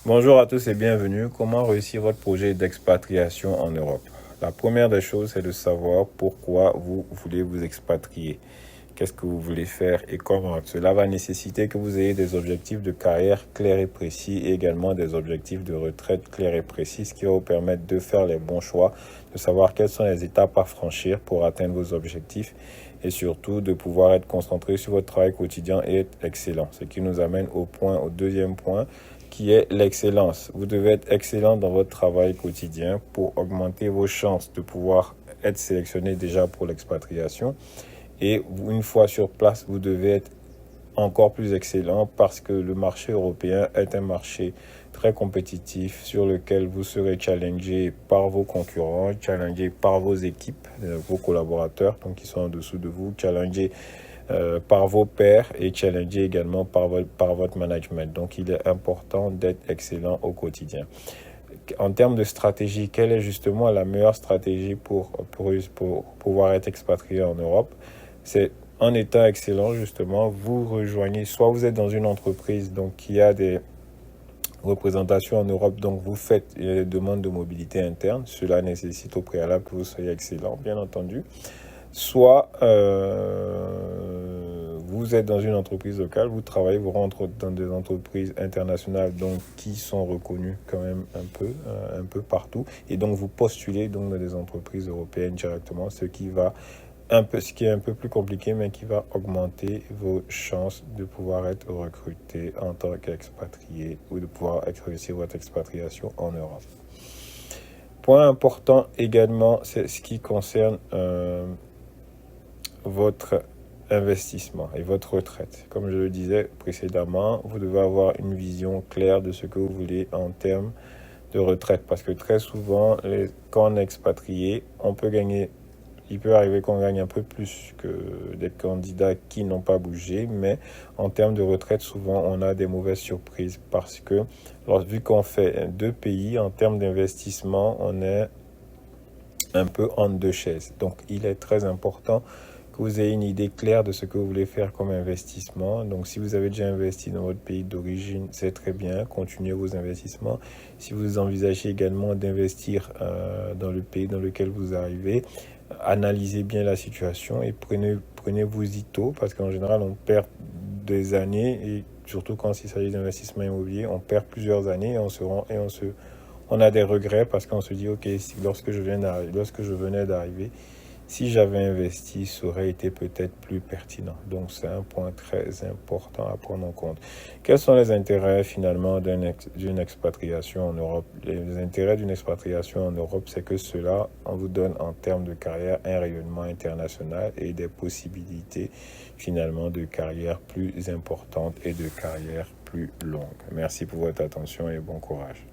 Bonjour à tous et bienvenue. Comment réussir votre projet d'expatriation en Europe? La première des choses, c'est de savoir pourquoi vous voulez vous expatrier. Qu'est-ce que vous voulez faire et comment? Cela va nécessiter que vous ayez des objectifs de carrière clairs et précis et également des objectifs de retraite clairs et précis, ce qui va vous permettre de faire les bons choix, de savoir quelles sont les étapes à franchir pour atteindre vos objectifs et surtout de pouvoir être concentré sur votre travail quotidien et être excellent. Ce qui nous amène au deuxième point, qui est l'excellence. Vous devez être excellent dans votre travail quotidien pour augmenter vos chances de pouvoir être sélectionné déjà pour l'expatriation. Et une fois sur place, vous devez être encore plus excellent parce que le marché européen est un marché très compétitif sur lequel vous serez challengé par vos concurrents, challengé par vos équipes, vos collaborateurs donc qui sont en dessous de vous, challengé par vos pairs et challengé également par votre management. Donc il est important d'être excellent au quotidien. En termes de stratégie, quelle est justement la meilleure stratégie pour pouvoir être expatrié en Europe? C'est en étant excellent, justement, vous rejoignez, soit vous êtes dans une entreprise donc, qui a des représentations en Europe, donc vous faites des demandes de mobilité interne. Cela nécessite au préalable que vous soyez excellent, bien entendu. Soit vous êtes dans une entreprise locale, vous travaillez, vous rentrez dans des entreprises internationales donc qui sont reconnues quand même un peu partout, et donc vous postulez donc dans des entreprises européennes directement, ce qui est un peu plus compliqué, mais qui va augmenter vos chances de pouvoir être recruté en tant qu'expatrié ou de pouvoir réussir votre expatriation en Europe. Point important également, c'est ce qui concerne votre investissement et votre retraite. Comme je le disais précédemment, vous devez avoir une vision claire de ce que vous voulez en termes de retraite, parce que très souvent, quand on est expatrié, il peut arriver qu'on gagne un peu plus que des candidats qui n'ont pas bougé, mais en termes de retraite, souvent, on a des mauvaises surprises parce que, vu qu'on fait deux pays, en termes d'investissement, on est un peu en deux chaises. Donc, il est très important que vous ayez une idée claire de ce que vous voulez faire comme investissement. Donc, si vous avez déjà investi dans votre pays d'origine, c'est très bien, continuez vos investissements. Si vous envisagez également d'investir dans le pays dans lequel vous arrivez, analysez bien la situation et prenez-vous-y tôt, parce qu'en général, on perd des années, et surtout quand il s'agit d'investissement immobilier, on perd plusieurs années et on a des regrets parce qu'on se dit, ok, lorsque je venais d'arriver, si j'avais investi, ça aurait été peut-être plus pertinent. Donc, c'est un point très important à prendre en compte. Quels sont les intérêts finalement d'une expatriation en Europe? Les intérêts d'une expatriation en Europe, c'est que cela, on vous donne en termes de carrière un rayonnement international et des possibilités finalement de carrière plus importantes et de carrière plus longue. Merci pour votre attention et bon courage.